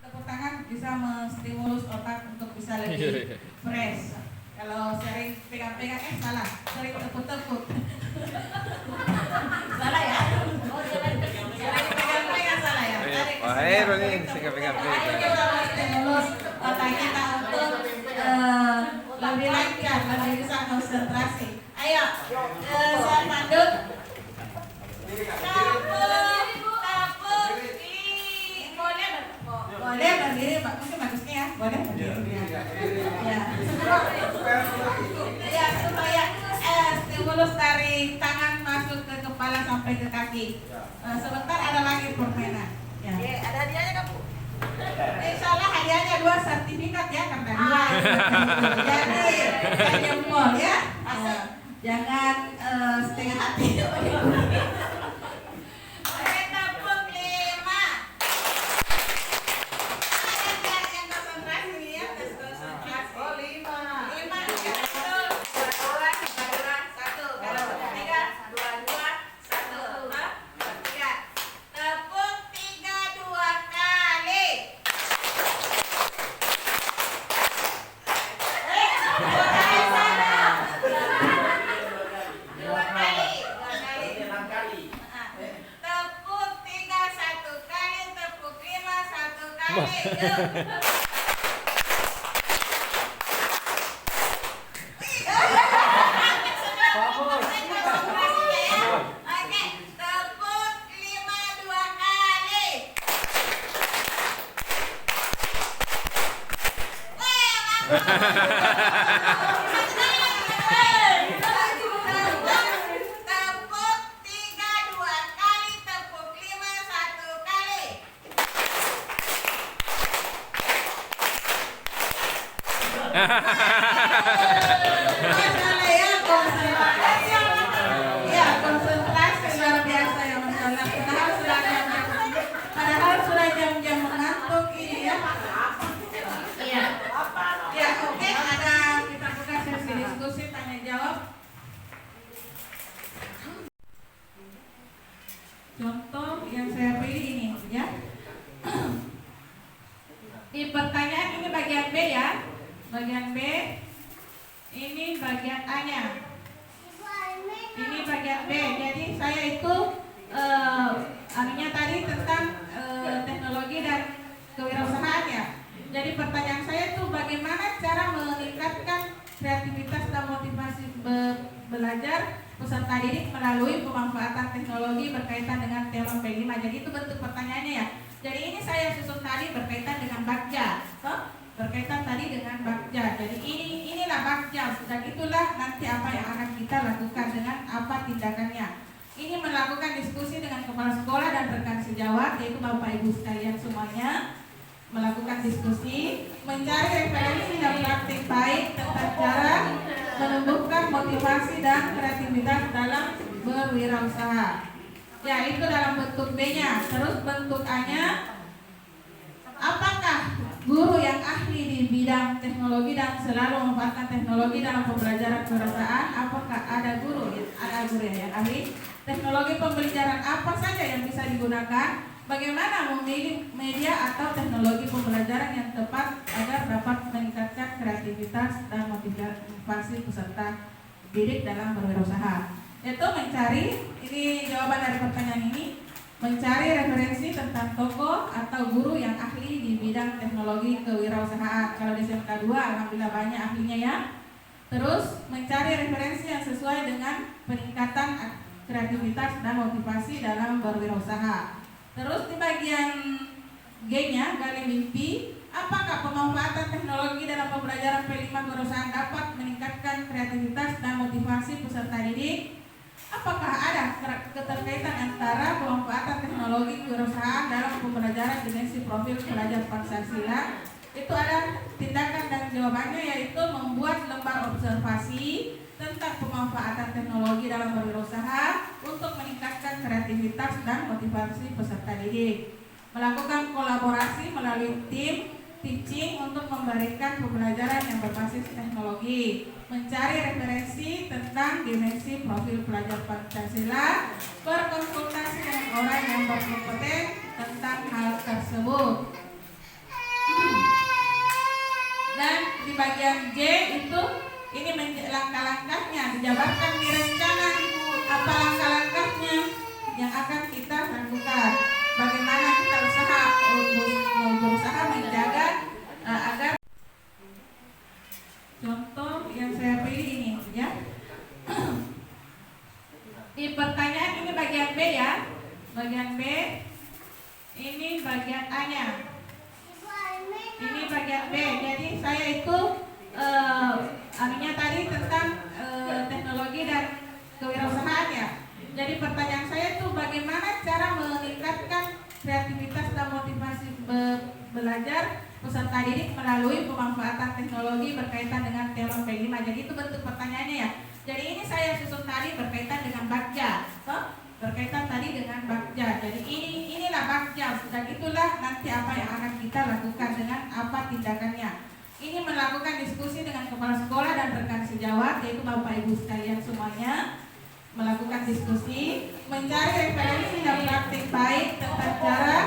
Tepuk tangan bisa menstimulus otak untuk bisa lebih fresh. Kalau sering pegang-pegang, salah, sering tepuk-tepuk. Salah ya? Sering pegang-pegang salah ya? Nih, pegang-pegang. Ayo kita menstimulus otak kita untuk lebih lancar, lebih bisa konsentrasi. Ayo, saya pandu. Boleh berdiri, mungkin bagusnya ya. Boleh berdiri. Ya, supaya stimulus dari tangan masuk ke kepala sampai ke kaki. Sebentar ada lagi permainan. Ya. Ada hadiahnya nggak Bu? Insya Allah hadiahnya 2 sertifikat ya, karena 2. Jadi jempol ya. Jangan setengah hati. Konsentrasi luar biasa ya masalah. Padahal sudah jam-jam mengantuk ini ya. Iya. Ya, oke, ada kita buka sesi diskusi tanya jawab. Contoh yang saya pilih ini ya. Di pertanyaan ini bagian B ya. Bagian B. Ini bagian A-nya. Ini bagian B. Jadi saya itu anunya tadi tentang teknologi dan kewirausahaan ya. Jadi pertanyaan saya itu bagaimana cara meningkatkan kreativitas dan motivasi belajar peserta didik melalui pemanfaatan teknologi berkaitan dengan tema P5. Jadi itu bentuk pertanyaannya ya. Jadi ini saya susun tadi berkaitan dengan Bagja. Berkaitan tadi dengan Bagja. Jadi inilah Bagja dan itulah nanti apa yang akan kita lakukan dengan apa tindakannya. Ini melakukan diskusi dengan kepala sekolah dan rekan sejawat yaitu Bapak Ibu sekalian semuanya. Melakukan diskusi, mencari referensi dan praktik baik tentang cara menumbuhkan motivasi dan kreativitas dalam berwirausaha. Ya, itu dalam bentuk B-nya. Terus bentuk A-nya, apakah guru yang ahli di bidang teknologi dan selalu memanfaatkan teknologi dalam pembelajaran kewirausahaan? Apakah ada guru yang ahli? Teknologi pembelajaran apa saja yang bisa digunakan? Bagaimana memilih media atau teknologi pembelajaran yang tepat agar dapat meningkatkan kreativitas dan motivasi peserta didik dalam berwirausaha? Itu mencari, ini jawaban dari pertanyaan ini, mencari referensi tentang tokoh atau guru yang ahli di bidang teknologi kewirausahaan. Kalau di SMK 2 alhamdulillah banyak ahlinya ya. Terus mencari referensi yang sesuai dengan peningkatan kreativitas dan motivasi dalam berwirausaha. Terus di bagian G-nya, gali mimpi, apakah pemanfaatan teknologi dalam pembelajaran P5 kewirausahaan dapat meningkatkan kreativitas dan motivasi peserta didik? Apakah ada keterkaitan antara pemanfaatan teknologi kewirausahaan dalam pembelajaran dimensi profil pelajar Pancasila? Itu ada tindakan dan jawabannya, yaitu membuat lembar observasi tentang pemanfaatan teknologi dalam berwirausaha untuk meningkatkan kreativitas dan motivasi peserta didik. Melakukan kolaborasi melalui tim teaching untuk memberikan pembelajaran yang berbasis teknologi. Mencari referensi tentang dimensi profil pelajar Pancasila. Berkonsultasi dengan orang yang berkompeten tentang hal tersebut. Dan di bagian J itu ini langkah-langkahnya dijabarkan di rencana. Apa langkah-langkahnya yang akan kita lakukan? Bagaimana kita berusaha menjaga agar contoh yang saya pilih ini ya. Di pertanyaan ini bagian B ya. Bagian B ini bagian A-nya. Ini bagian B. Jadi saya itu tadi tentang teknologi dan kewirausahaan ya. Jadi pertanyaan saya itu bagaimana cara meningkatkan kreativitas dan motivasi belajar peserta didik melalui pemanfaatan teknologi berkaitan dengan tema P5. Jadi itu bentuk pertanyaannya ya. Jadi ini saya susun tadi berkaitan dengan Bagja, berkaitan tadi dengan Bagja. Jadi inilah Bagja dan itulah nanti apa yang akan kita lakukan dengan apa tindakannya. Ini melakukan diskusi dengan kepala sekolah dan rekan sejawat, yaitu Bapak Ibu sekalian semuanya. Melakukan diskusi, mencari referensi dan praktik baik tentang cara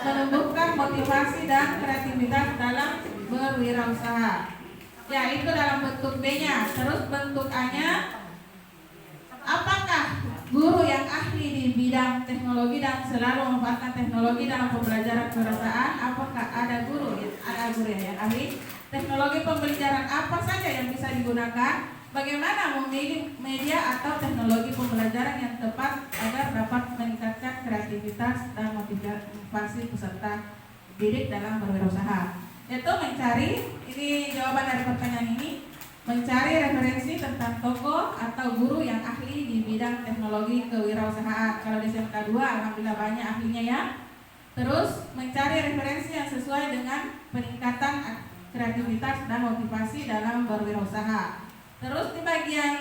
menumbuhkan motivasi dan kreativitas dalam berwirausaha. Ya, itu dalam bentuk B-nya. Terus bentuk A-nya, apakah guru yang ahli di bidang teknologi dan selalu memanfaatkan teknologi dalam pembelajaran kewirausahaan? Apakah ada guru yang ahli? Teknologi pembelajaran apa saja yang bisa digunakan? Bagaimana memilih media atau teknologi pembelajaran yang tepat agar dapat meningkatkan kreativitas dan motivasi peserta didik dalam berwirausaha? Itu mencari, ini jawaban dari pertanyaan ini, mencari referensi tentang tokoh atau guru yang ahli di bidang teknologi kewirausahaan. Kalau di SMK 2 alhamdulillah banyak ahlinya ya. Terus mencari referensi yang sesuai dengan peningkatan kreativitas dan motivasi dalam berwirausaha. Terus di bagian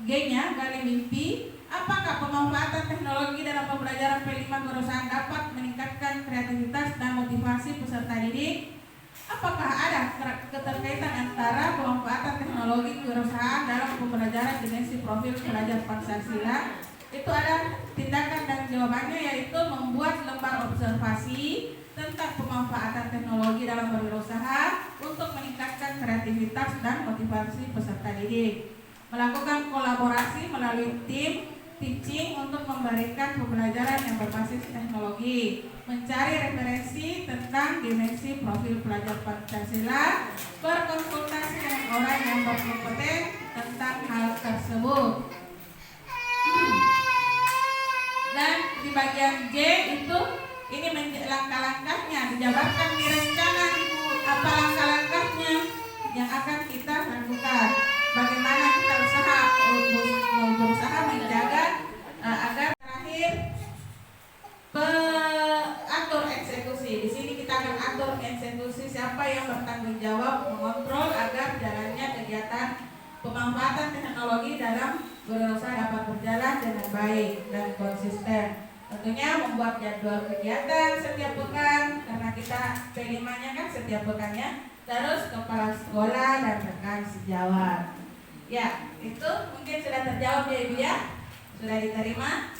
G-nya, gali mimpi, apakah pemanfaatan teknologi dalam pembelajaran P5 kewirausahaan dapat meningkatkan kreativitas dan motivasi peserta didik? Apakah ada keterkaitan antara pemanfaatan teknologi kewirausahaan dalam pembelajaran dimensi profil pelajar Pancasila? Itu ada tindakan dan jawabannya, yaitu membuat lembar observasi tentang pemanfaatan teknologi dalam berwirausaha untuk meningkatkan kreativitas dan motivasi peserta didik. Melakukan kolaborasi melalui tim teaching untuk memberikan pembelajaran yang berbasis teknologi. Mencari referensi tentang dimensi profil pelajar Pancasila. Berkonsultasi dengan orang yang berkompeten tentang hal tersebut. Dan di bagian J itu ini langkah-langkahnya dijabarkan di rencana. Apa langkah-langkahnya yang akan kita lakukan? Bagaimana kita berusaha menjaga agar terakhir atur eksekusi. Di sini kita akan atur eksekusi, siapa yang bertanggung jawab mengontrol agar jalannya kegiatan pemanfaatan teknologi dalam berwirausaha dapat berjalan dengan baik dan konsisten. Tentunya membuat jadwal kegiatan setiap pekan, karena kita P5-nya kan setiap pekannya. Terus kepala sekolah dan rekan sejawat. Ya, itu mungkin sudah terjawab ya Ibu ya? Sudah diterima?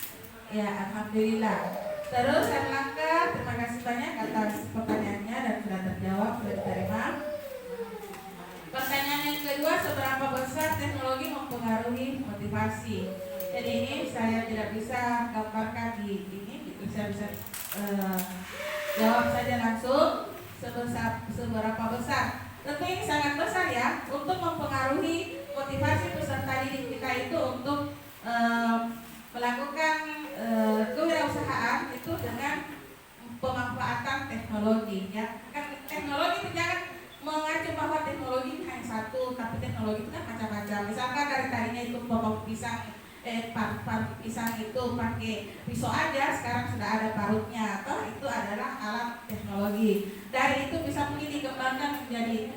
Ya, alhamdulillah. Terus Erlangga, terima kasih banyak atas pertanyaannya dan sudah terjawab, sudah diterima. Pertanyaan yang kedua, seberapa besar teknologi mempengaruhi motivasi? Jadi ini saya tidak bisa gambarkan di ini, saya bisa jawab saja langsung seberapa besar. Tentu ini sangat besar ya untuk mempengaruhi satu, tapi teknologi itu kan macam-macam. Misalkan dari tadinya itu potong pisang, parut pisang itu pakai pisau aja, sekarang sudah ada parutnya. Atau itu adalah alat teknologi. Dari itu bisa mungkin dikembangkan menjadi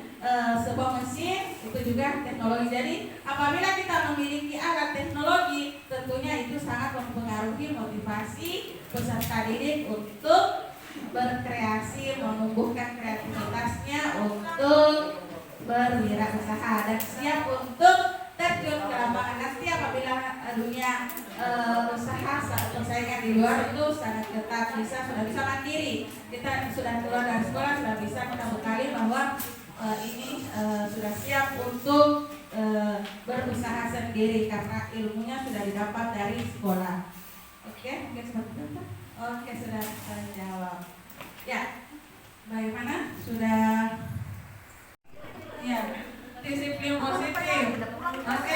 sebuah mesin, itu juga teknologi. Jadi apabila kita memiliki alat teknologi, tentunya itu sangat mempengaruhi motivasi peserta didik untuk berkreasi, menumbuhkan kreativitasnya untuk berwirausaha dan siap untuk terjun ke lapangan nanti apabila dunia usaha persaingan di luar itu sangat ketat, sudah bisa mandiri. Kita sudah keluar dari sekolah, sudah bisa kita bekali bahwa ini sudah siap untuk berusaha sendiri karena ilmunya sudah didapat dari sekolah. Oke, mungkin seperti itu. Oke, sudah terjawab. Ya, bagaimana? Sudah. Ya, disiplin positif. Oke,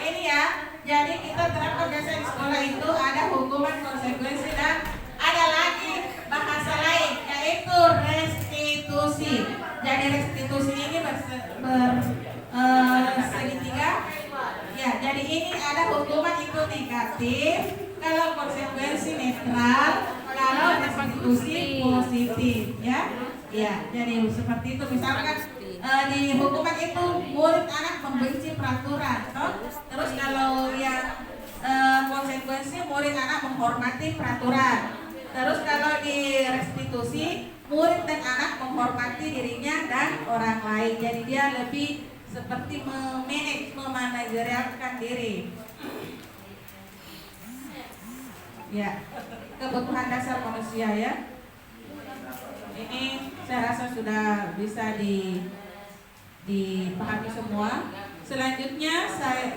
ini ya. Jadi kita terapkan biasa di sekolah itu ada hukuman, konsekuensi, dan ada lagi bahasa lain yaitu restitusi. Jadi restitusi ini segitiga. Ya, jadi ini ada hukuman itu negatif, kalau konsekuensi netral, kalau restitusi positif, ya. Ya, jadi seperti itu. Misalkan di hukuman itu murid anak membenci peraturan, toh? Terus kalau yang konsekuensi murid anak menghormati peraturan. Terus kalau di restitusi murid dan anak menghormati dirinya dan orang lain. Jadi dia lebih seperti memanajerialkan diri. Ya, kebutuhan dasar manusia ya. Ini saya rasa sudah bisa dipahami semua. Selanjutnya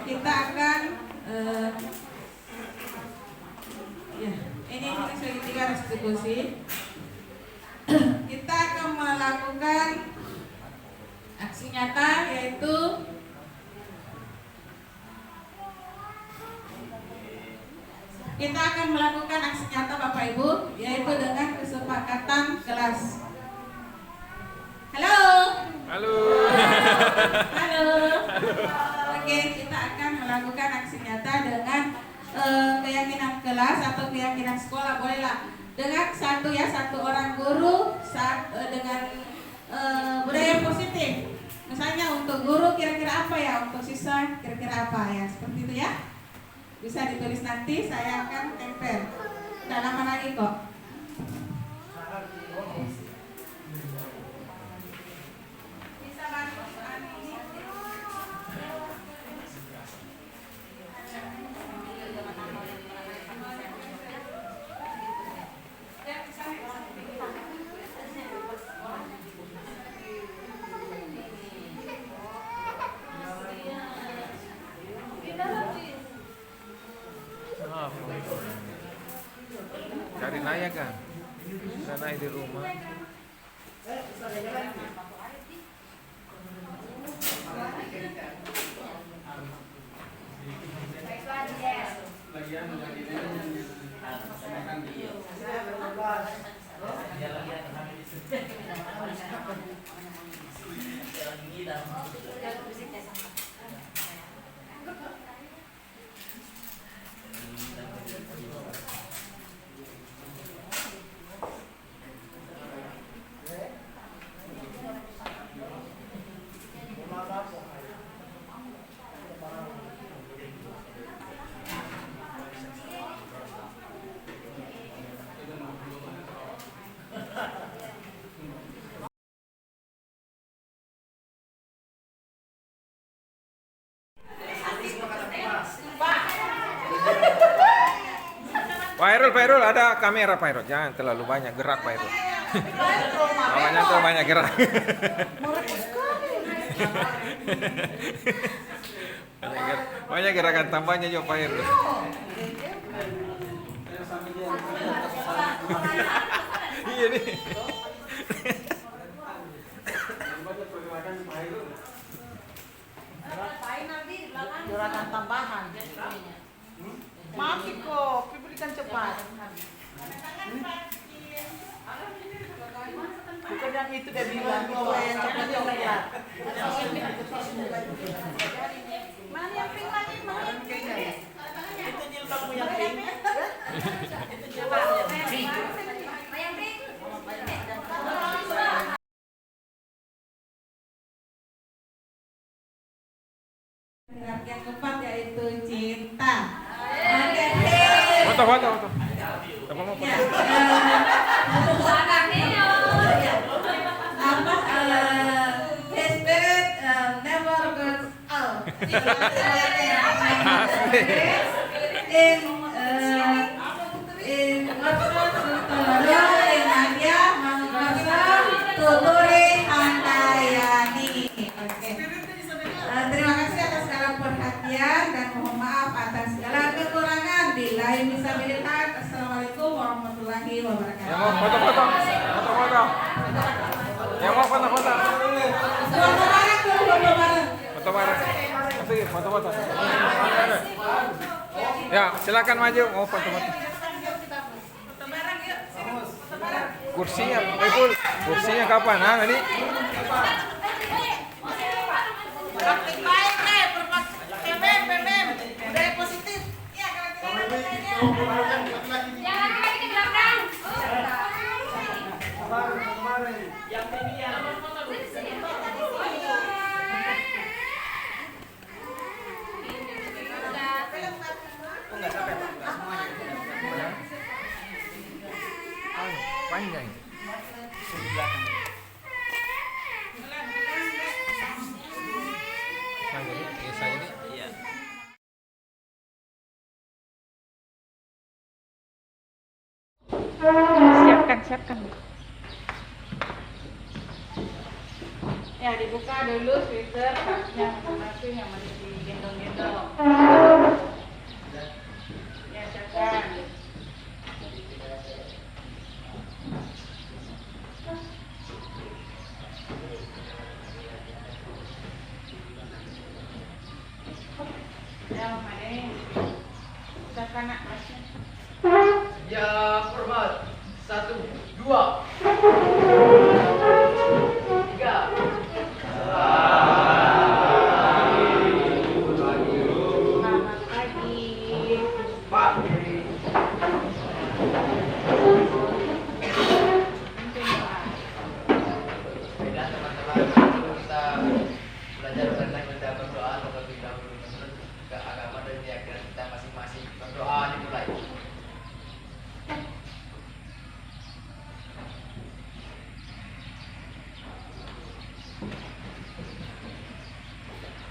kita akan ini segitiga restitusi. Kita akan melakukan aksi nyata yaitu kita akan melakukan aksi nyata Bapak Ibu yaitu dengan kesepakatan kelas. Halo. Halo. Halo. Oke, kita akan melakukan aksi nyata dengan keyakinan kelas atau keyakinan sekolah, bolehlah dengan satu orang guru dengan budaya positif. Misalnya untuk guru kira-kira apa ya, untuk siswa kira-kira apa ya, seperti itu ya. Bisa ditulis nanti, saya akan tempel. Tidak lama lagi kok. Bisa bantu Cari Naya kan? Sana di rumah. Pak Irul, ada kamera Pak Irul. Jangan terlalu banyak gerak Pak Irul. Makanya terlalu banyak gerak. Banyak gerakan tambahnya juga Pak Irul. Iya nih. Gerakan tambahan. Masih kok, berikan cepat. Bukan yang itu dia bilang, itu yang coklat-coklat. Gerak yang keempat yaitu cinta. Oke. Foto. Apa mau foto? Ya, apa his spirit never goes out. In Nadia Mangkasa Tuturi Handayani. Oke. Terima kasih atas segala perhatian dan mohon maaf atas segala kekurangan. Billahi misabilillah. Assalamualaikum warahmatullahi wabarakatuh. Yang mau foto. Yang mau foto. Foto bareng dulu, foto bareng. Foto bareng. Kasih foto. Ya, silakan maju mau foto. Foto bareng yuk. Sini, foto bareng. Kursinya kapan? Nah, ini Praktik baik deh, PMM, budaya positif. Iya, kalau kita Jangan lagi ke belakang. panjang. Nah, jadi saya ini Siapkan. Ya, dibuka dulu sweater tasnya masing-masing yang masih digendong-gendong. Ya, siapkan. Ya, Mama Deng. Siapkan nak tasnya. Ya, hormat. 1, 2, 3. Selamat pagi. Baiklah teman-teman, sebelum kita belajar tentang berdoa terlebih dahulu menurut ke agama dan keyakinan kita masing-masing. Berdoa dimulai.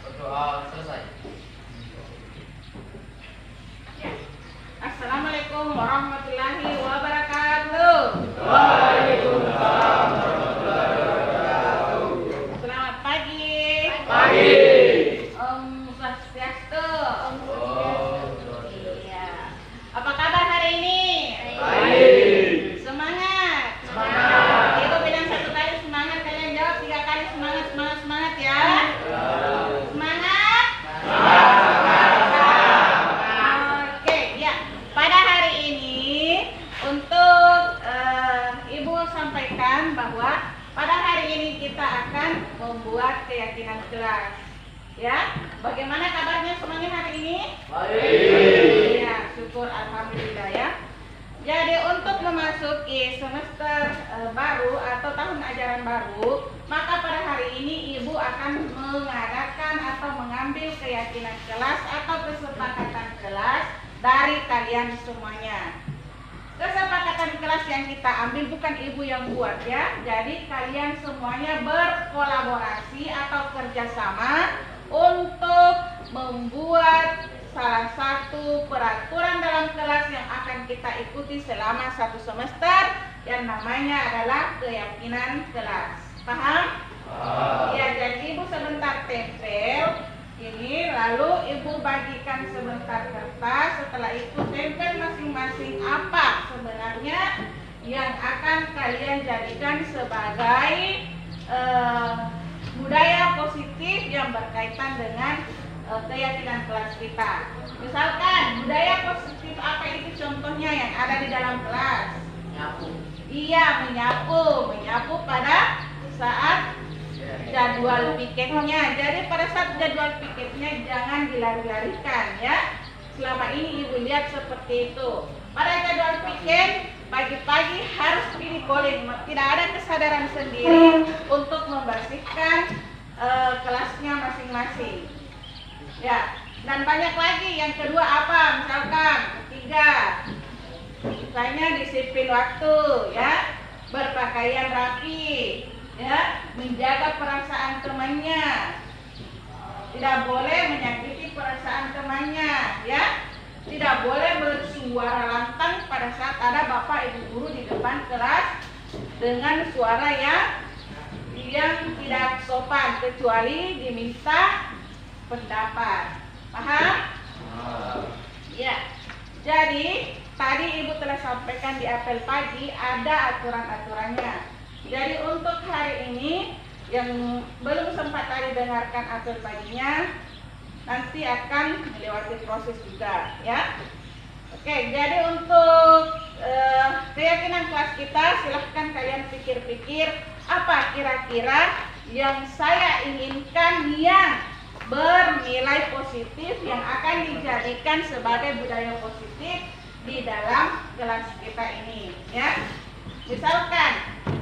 Berdoa selesai. Assalamualaikum warahmatullahi wabarakatuh. Selamat pagi. Om Swastiastu. Iya. Apa kabar hari ini? Semangat. Ibu bilang 1 kali semangat, kalian jawab 3 kali semangat ya. Semangat. Oke, ya. Pada hari ini untuk Ibu sampaikan bahwa pada hari ini kita akan membuat keyakinan kelas. Ya, bagaimana kabarnya semuanya hari ini? Baik. Ya, syukur alhamdulillah ya. Jadi untuk memasuki semester baru atau tahun ajaran baru, maka pada hari ini Ibu akan mengadakan atau mengambil keyakinan kelas atau kesepakatan kelas dari kalian semuanya. Kesepakatan kelas yang kita ambil bukan Ibu yang buat ya. Jadi kalian semuanya berkolaborasi atau kerjasama untuk membuat salah satu peraturan dalam kelas yang akan kita ikuti selama 1 semester yang namanya adalah keyakinan kelas. Paham? Ya, jadi Ibu sebentar tempel ini, lalu Ibu bagikan sebentar kertas. Setelah itu tempel masing-masing apa sebenarnya yang akan kalian jadikan sebagai budaya positif yang berkaitan dengan keyakinan kelas kita. Misalkan budaya positif apa itu contohnya yang ada di dalam kelas? Nyapu. Iya, menyapu pada saat jadwal piketnya. Jadi pada saat jadwal piketnya jangan dilari-larikan ya. Selama ini Ibu lihat seperti itu. Pada jadwal piket pagi-pagi harus pilih kolim. Tidak ada kesadaran sendiri untuk membersihkan kelasnya masing-masing. Ya, dan banyak lagi. Yang kedua apa? Misalkan ketiga, misalnya disiplin waktu, ya, berpakaian rapi, ya, menjaga perasaan temannya, tidak boleh menyakiti perasaan temannya, ya, tidak boleh bersuara lantang pada saat ada bapak ibu guru di depan kelas dengan suara yang tidak sopan kecuali diminta pendapat. Paham? Ya. Jadi tadi ibu telah sampaikan di apel pagi ada aturan-aturannya. Jadi untuk hari ini yang belum sempat tadi dengarkan apel paginya, nanti akan melewati proses juga, ya. Oke, jadi untuk keyakinan kelas kita, silahkan kalian pikir-pikir apa kira-kira yang saya inginkan yang bernilai positif yang akan dijadikan sebagai budaya positif di dalam kelas kita ini, ya. Misalkan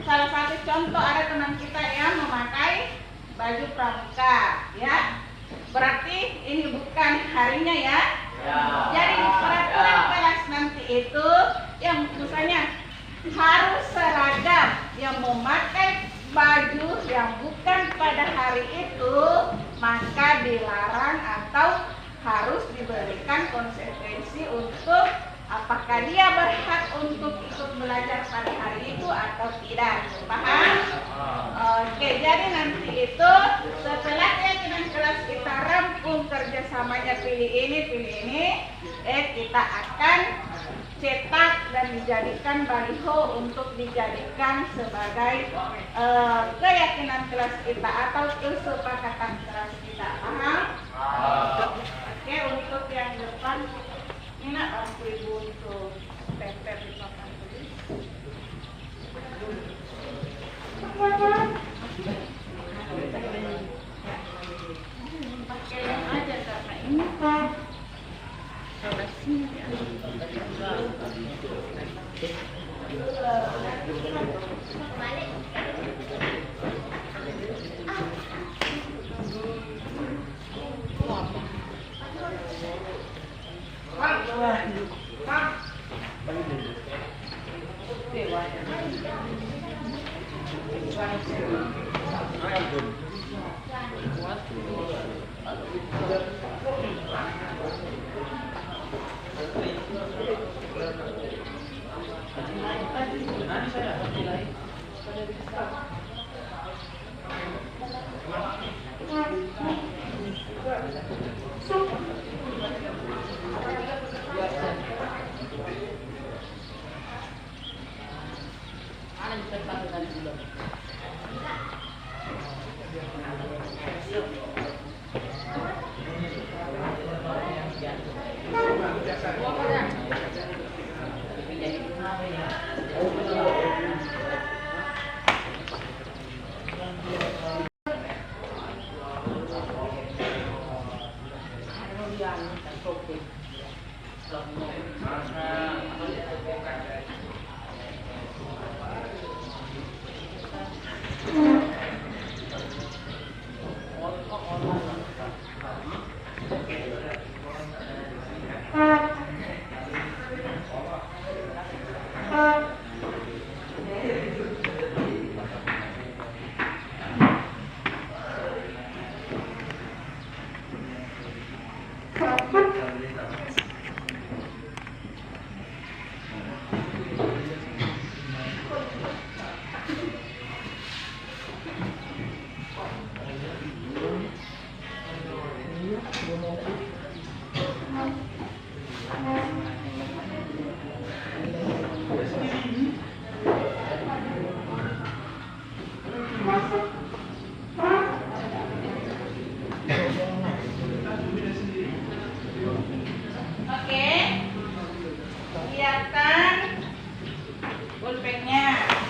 salah satu contoh ada teman kita yang memakai baju pramuka, ya. Berarti ini bukan harinya, ya. Jadi peraturan kelas nanti itu yang misalnya harus seragam, yang memakai baju yang bukan pada hari itu maka dilarang atau harus diberikan konsekuensi untuk apakah dia berhak untuk ikut belajar pada hari itu atau tidak. Paham? Oke, jadi nanti itu setelah keyakinan kelas kita rampung kerjasamanya pilih ini, kita akan cetak dan dijadikan baliho untuk dijadikan sebagai keyakinan kelas kita atau kesepakatan kelas kita. Paham? Oke, untuk yang depan ini bantu ibu untuk tempel di papan tulis. Pakai yang aja karena ini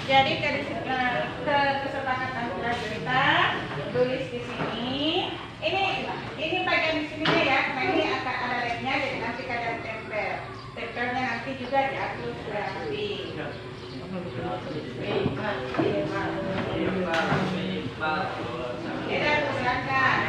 Jadi kesepakatan kita tulis di sini. Ini bagian di sini ya, karena ini akan ada labnya, jadi nanti kalian tempel. Tempelnya nanti juga diatur rapi. Silakan.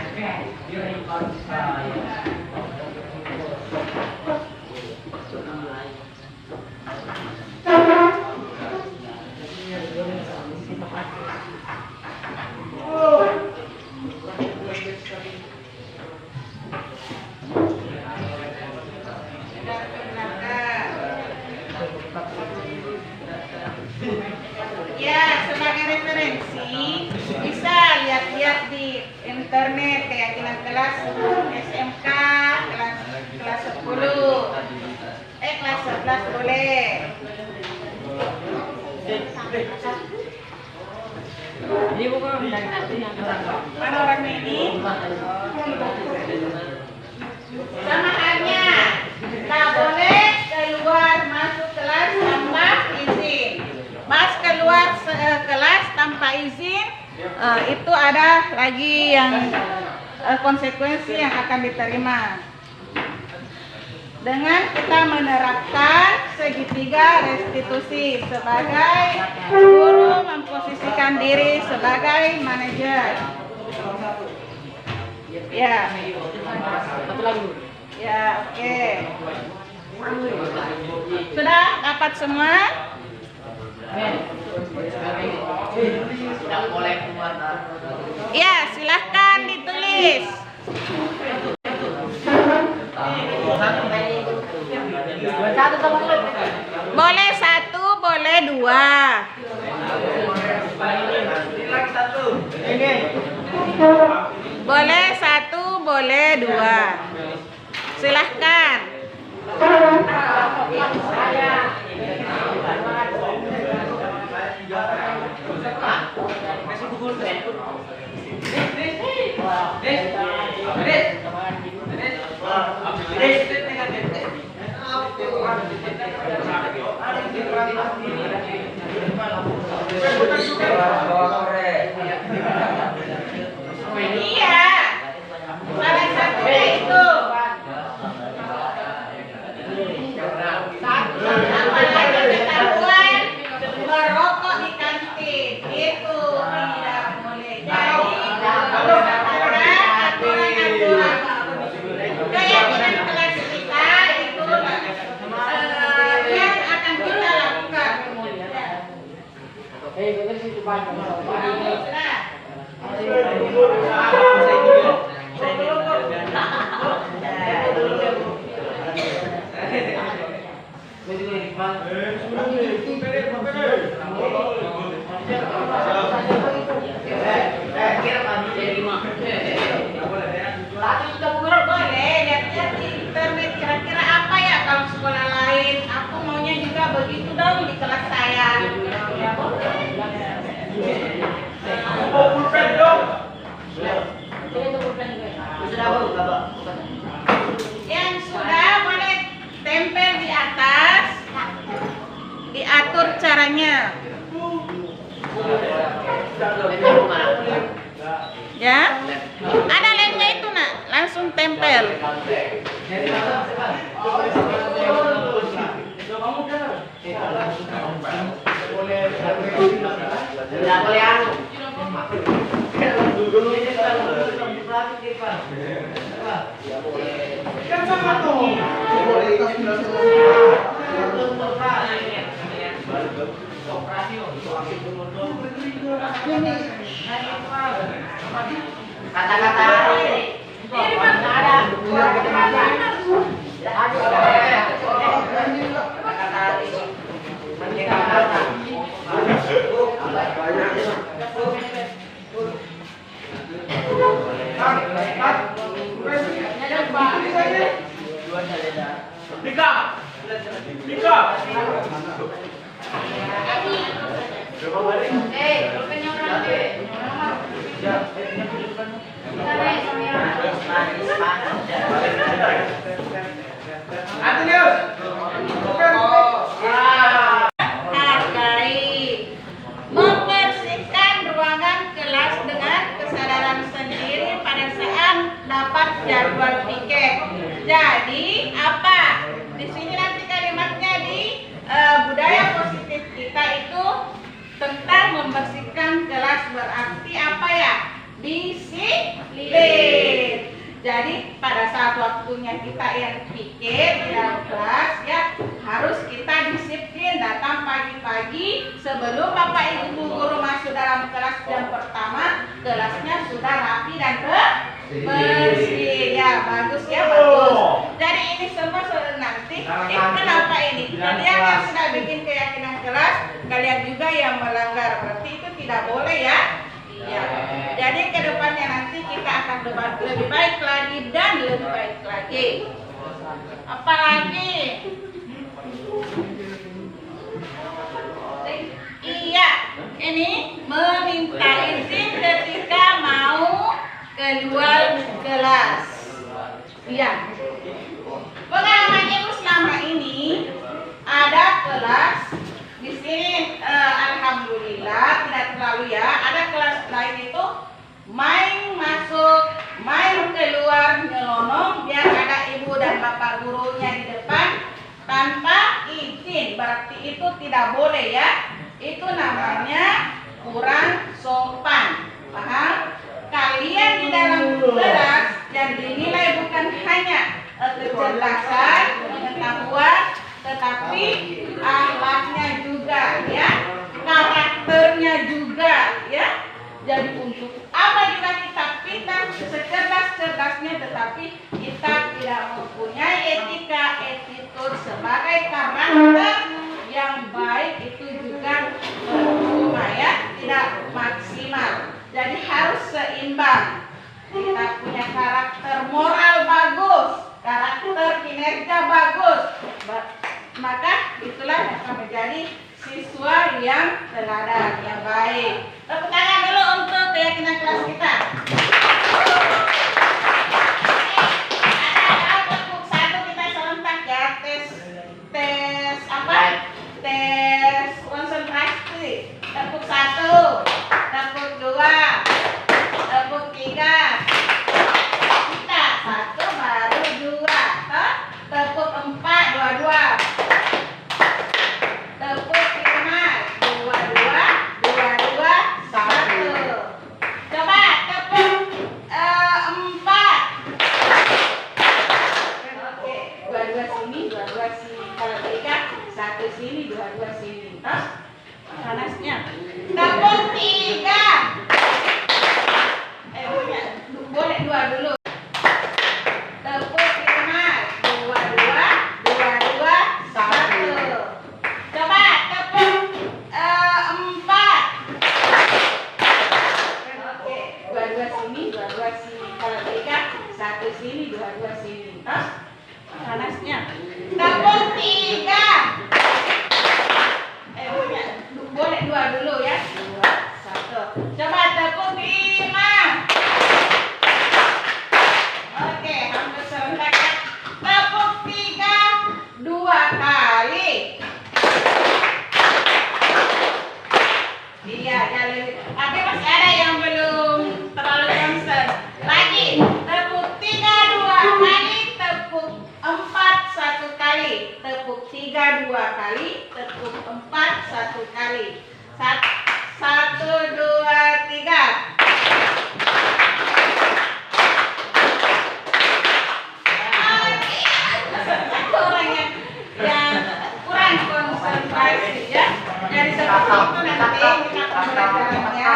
Ya, sebagai referensi bisa lihat-lihat di internet keyakinan kelas SMK kelas 10, kelas 11 boleh. Mana orangnya ini? Sama halnya, tak boleh keluar masuk kelas tanpa izin. Mas keluar kelas tanpa izin, itu ada lagi yang konsekuensi yang akan diterima. Dengan kita menerapkan segitiga restitusi sebagai guru memposisikan diri sebagai manajer. Ya. Ya, oke. Sudah dapat semua? Tidak boleh keluar. Ya, silahkan ditulis. Boleh 1, boleh 2. Boleh 1, boleh 2. Silahkan. Iya. Salah satunya itu. Apalagi ketahuan merokok di kantin itu tidak boleh. Jadi aturan keyakinan kelas kita itu yang akan kita lakukan. Boleh lihat-lihat di internet kira-kira apa ya kalau sekolah lain. Aku maunya juga begitu dong di kelas saya. Yang sudah boleh tempel di atas, diatur caranya. Ya, ada lemnya itu nak, langsung tempel. Tidak boleh anu. Kan sama tuh. Kata-kata Hargai, membersihkan ruangan kelas dengan kesadaran sendiri pada saat dapat jadwal piket. Jadi apa? Di sini nanti kalimatnya di budaya positif kita itu tentang membersihkan kelas berarti apa ya? Disiplin. pada saat waktunya kita yang pikir di dalam kelas ya, harus kita disiplin datang pagi-pagi sebelum Bapak Ibu guru masuk dalam kelas jam pertama, kelasnya sudah rapi dan bersih ya, bagus ya, bagus. Jadi ini semua nanti kenapa ini? Kalian yang sudah bikin keyakinan kelas, kalian juga yang melanggar, berarti itu tidak boleh ya. Iya. Jadi kedepannya nanti kita akan lebih baik lagi dan lebih baik lagi. Apalagi? Iya, ini meminta izin ketika mau keluar kelas. Iya. Pengalaman Ibu selama ini ada kelas di sini, alhamdulillah tidak terlalu ya. Ada kelas lain itu main masuk, main keluar, nyelonong, biar ada ibu dan bapak gurunya di depan tanpa izin. Berarti itu tidak boleh ya. Itu namanya kurang sopan. Paham? Kalian di dalam kelas yang dinilai bukan hanya kecerdasan, pengetahuan, tetapi akhlaknya juga ya, karakternya juga ya. Jadi untuk apa juga kita pintar secerdas-cerdasnya, tetapi kita tidak mempunyai etika, attitude sebagai karakter yang baik, itu juga percuma ya, tidak maksimal. Jadi harus seimbang. Kita punya karakter moral bagus, karakter kinerja bagus, maka itulah yang akan menjadi siswa yang teladan, yang baik. Tepuk tangan dulu untuk keyakinan kelas kita. Ada tepuk satu, kita serentak ya, tes apa? Tes konsentrasi. Tepuk satu, tepuk dua, tepuk tiga. Kita satu baru dua, tepuk empat, dua-dua. Tepuk lima, dua-dua, dua-dua, satu. Coba tepuk empat. Oke, dua-dua sini, dua-dua sini. Kalau tiga, satu sini, dua-dua sini. Panasnya. Tepuk tiga. Boleh dua dulu. Tepuk lima, dua-dua, dua-dua, satu. Coba tepuk empat. Oke, dua-dua sini, dua-dua sini. Kalau tiga, satu sini, dua-dua sini. Panasnya. Tepuk tiga. Boleh dua dulu ya. Dua, satu. Coba tepuk lima. Oke, hampir serentak ya. Tepuk tiga, dua kali. Iya, jadi tapi masih ada yang belum terlalu concern. Lagi, tepuk tiga dua kali, tepuk empat satu kali, tepuk tiga dua kali, tepuk empat satu kali. Satu dua tiga. Orang yang kurang konsentrasi ya. Jadi seperti itu nanti kita pembelajarannya.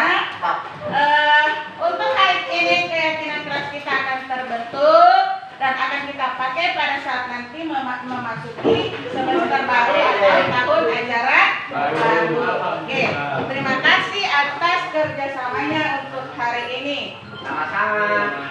Untuk hari ini keyakinan kelas kita akan terbentuk dan akan kita pakai pada saat nanti memasuki semester baru atau tahun ajaran baru. Oke, terima kasih atas kerjasamanya untuk hari ini. Sama-sama.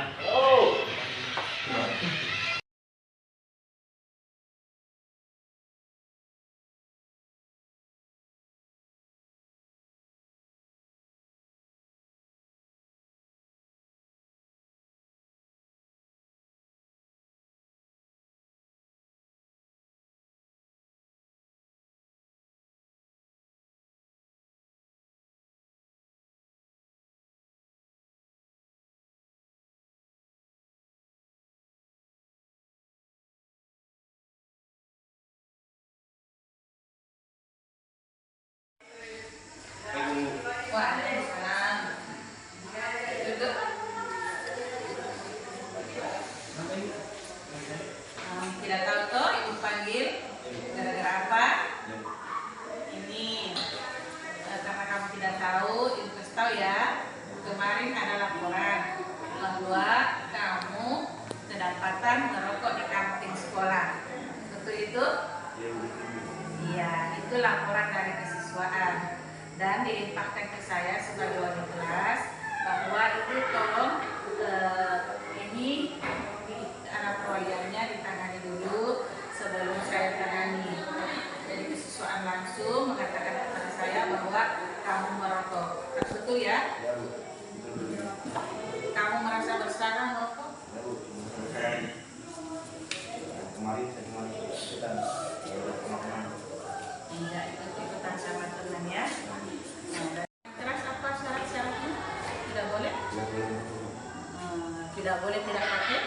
tidak pakai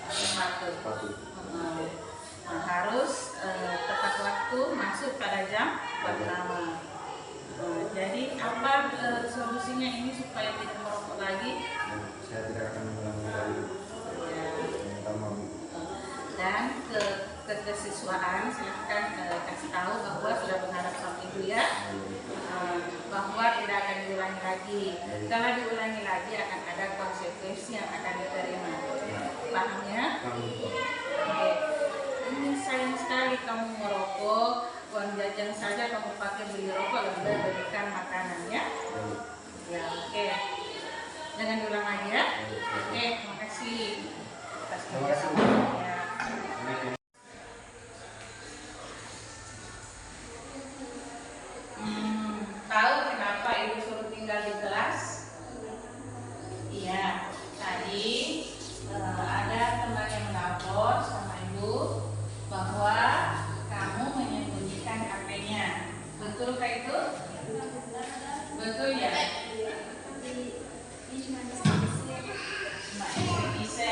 sepatu. Harus tepat waktu masuk pada jam pertama. Jadi apa solusinya ini supaya tidak merokok lagi? Saya tidak akan mengulangi lagi. Dan kesiswaan silahkan kasih tahu bahwa sudah berharap sama ibu ya, bahwa tidak akan diulangi lagi. Kalau diulangi lagi akan ada konsekuensi yang akan diterima. Paham ya? Oke. Ini sayang sekali kamu merokok, uang jajan saja kamu pakai beli rokok, lebih berikan makanan ya. Ya, oke. Jangan diulang lagi ya. Oke, terima kasih atas kerjasamanya. Tahu kenapa ibu suruh tinggal di kelas? Iya, tadi ada teman yang melapor sama ibu bahwa kamu menyembunyikan HP-nya. Betulkah itu? Betul ya? Cuma bisa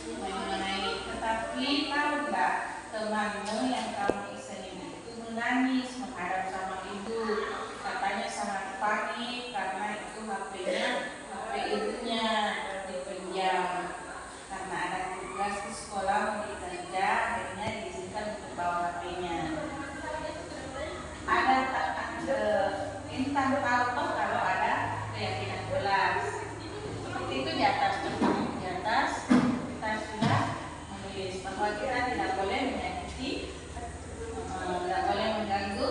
mengenai, tetapi tahu nggak temanmu yang kamu isengin itu menangis menghadap sama ibu, katanya sangat panik karena itu HP-nya HP ibunya dipenjam karena ada tugas di sekolah mau dikerja, akhirnya diizinkan untuk bawa HP-nya. Ada Intan tahu toh kalau ada keyakinan kelas itu di atas kita sudah menulis bahwa kita tidak boleh menyakiti, tidak boleh mengganggu,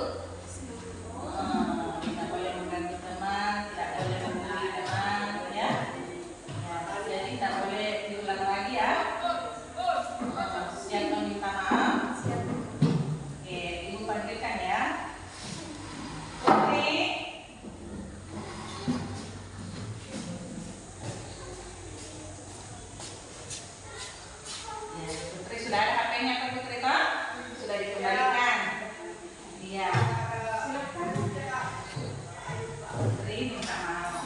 tidak boleh mengganggu teman, tidak boleh membuli teman ya. Jadi tidak boleh diulang lagi ya. Siap meminta maaf. Oke, ibu panggilkan ya. Oke. Putri sudah ada HP-nya kan Putri toh? Sudah dikembalikan. Iya. Silakan. Putri minta maaf.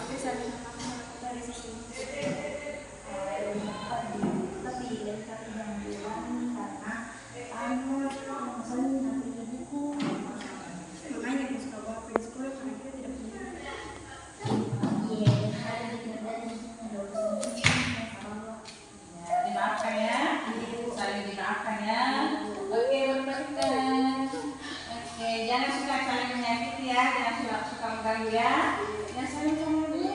Dimaafkan ya, saling dimaafkan ya. Oke, berbaikkan. Oke, jangan suka saling menyakiti ya, jangan suka mengganggu ya. Jangan saling mengganggu.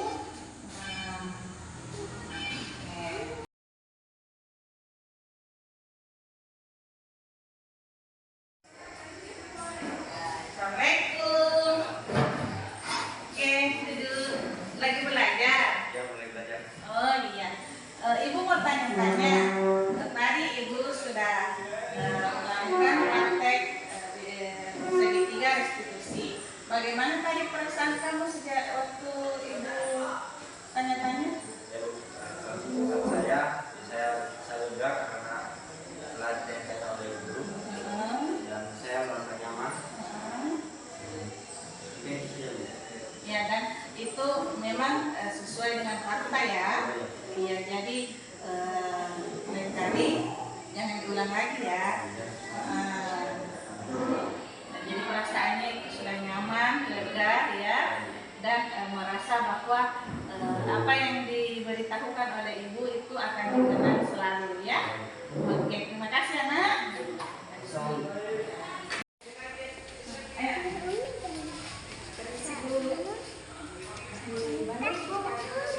Assalamualaikum. Oke, duduk. Lagi belajar? Ya mulai belajar. Oh iya. Ibu mau tanya-tanya. Tadi ibu sudah melakukan praktek segitiga restitusi. Bagaimana tadi perasaan kamu sejak waktu ibu tanya-tanya? Saya lega karena telah ditetapkan oleh guru dan saya merasa nyaman. Ya, dan itu memang sesuai dengan fakta ya. Iya, jadi lain kali jangan diulang lagi ya. Jadi perasaannya itu sudah nyaman, lega ya, dan merasa bahwa apa yang diberitahukan oleh ibu itu akan dikenang selalu ya. Oke, terima kasih anak.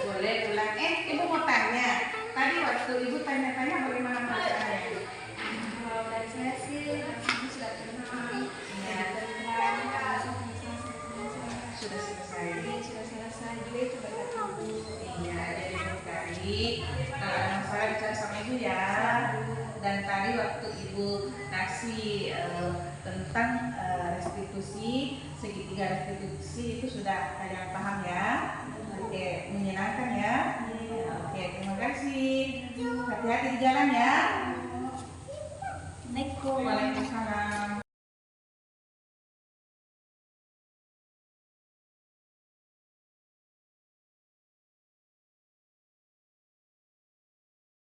Boleh ulang. Ibu mau tanya. Tadi waktu ibu tanya-tanya bagaimana perasaannya? Kalau dari saya sih rasanya sudah tenang. Ya. Sudah selesai. Sudah selesai juga itu berkat ibu. Iya, jadi sekali. Kalau ada masalah bicara sama ibu ya. Dan tadi waktu ibu kasih tentang restitusi, segitiga restitusi itu sudah kalian paham ya. Oke, menyenangkan ya. Oke, terima kasih. Hati-hati di jalan ya. Assalamualaikum.